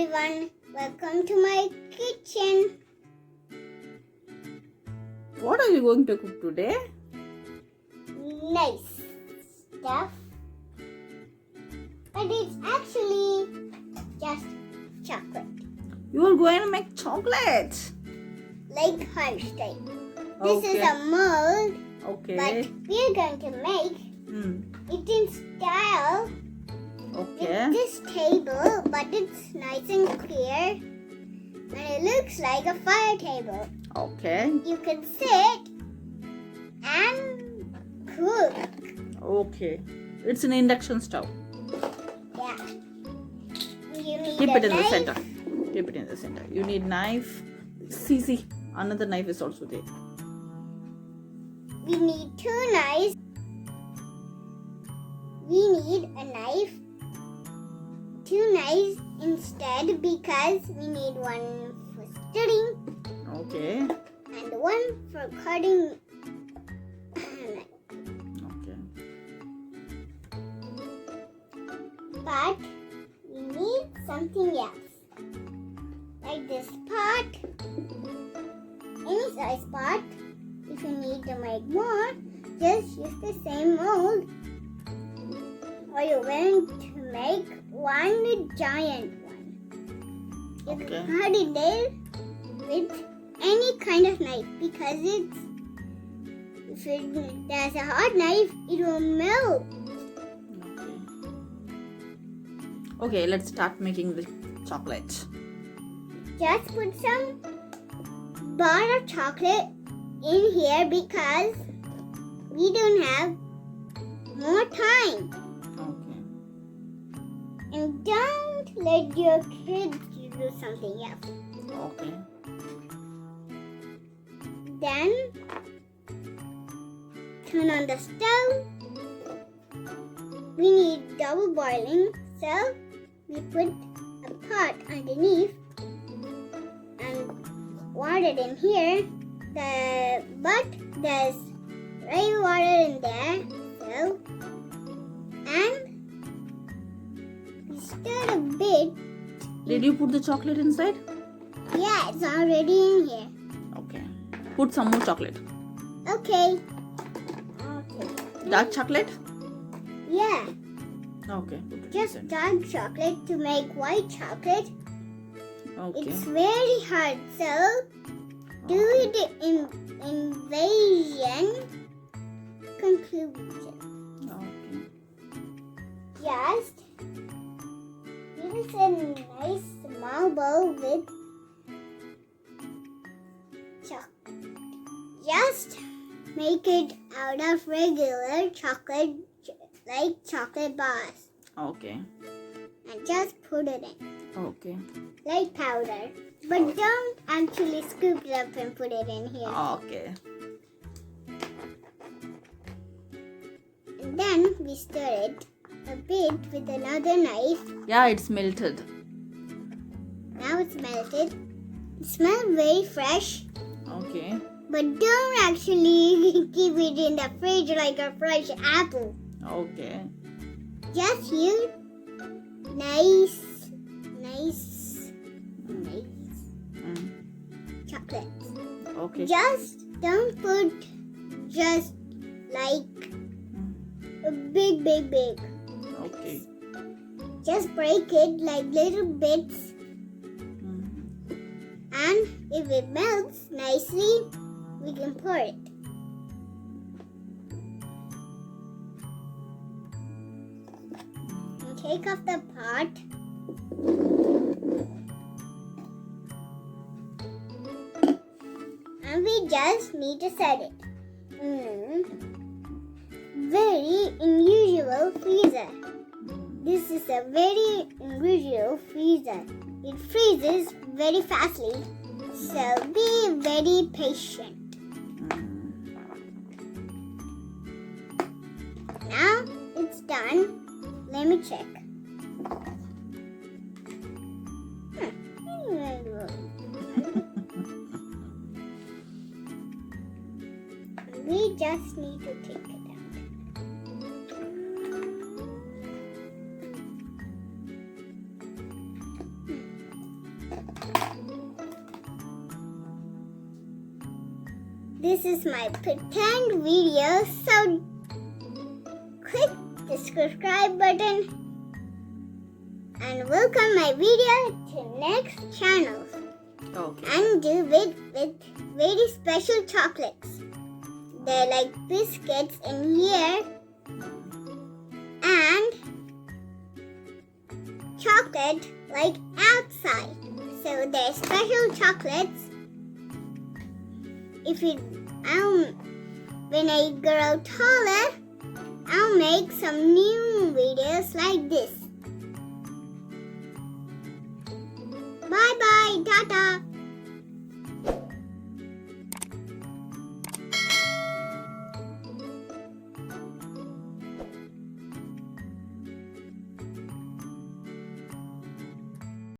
everyone, welcome to my kitchen. What are you going to cook today? Nice stuff. But it's actually just chocolate. You are going to make chocolate. Like heart type. This is Okay. a mold, Okay. but we're going to make it in style. Okay. It's this table, but it's nice and clear. And it looks like a fire table. Okay. You can sit and cook. Okay. It's an induction stove. Yeah. You need Keep a it in the knife. center. Keep it in the center. You need knife. See. Another knife is also there. We need two knives. We need a knife. Two knives instead because we need one for stirring Okay. and one for cutting. Okay. But we need something else. Like this pot. Any size pot. If you need to make more, just use the same mold. Or you're going to make one giant one. You Okay. can cut it there with any kind of knife because if there's a hot knife, it will melt. Okay, let's start making the chocolate. Just put some bar of chocolate in here because we don't have more time. Okay. And don't let your kids do something else. Okay. Then turn on the stove. We need double boiling, so we put a pot underneath and water in here. But there's right water in there, so and we stir a bit. Did you put the chocolate inside? Yeah, it's already in here. Okay. Put some more chocolate. Okay. Dark chocolate? Yeah, Okay. Put it just inside. dark chocolate to make white chocolate. Okay. It's very hard, so do it in invasion conclusion. Okay. Just use a nice small bowl with chocolate. Just make it out of regular chocolate, like chocolate bars, Okay. and just put it in. Okay. Like powder. But don't actually scoop it up and put it in here. Okay. And then we stir it a bit with another knife. Yeah, it's melted. Now it's melted. It smells very fresh. Okay. But don't actually keep it in the fridge like a fresh apple. Okay. Just use nice chocolate. Okay. Just don't put just like a big. Okay. Just break it like little bits, and if it melts nicely, we can pour it. And take off the pot. And we just need to set it. Very unusual freezer. This is a very unusual freezer. It freezes very fastly, so be very patient. Now it's done. Let me check. We just need to take it out. this is my pretend video, so click the subscribe button and welcome my video to next channel. Okay. And do with very special chocolates. They're like biscuits in here and chocolate like outside. So they're special chocolates. When I grow taller, I'll make some new videos like this. Bye bye, Tata.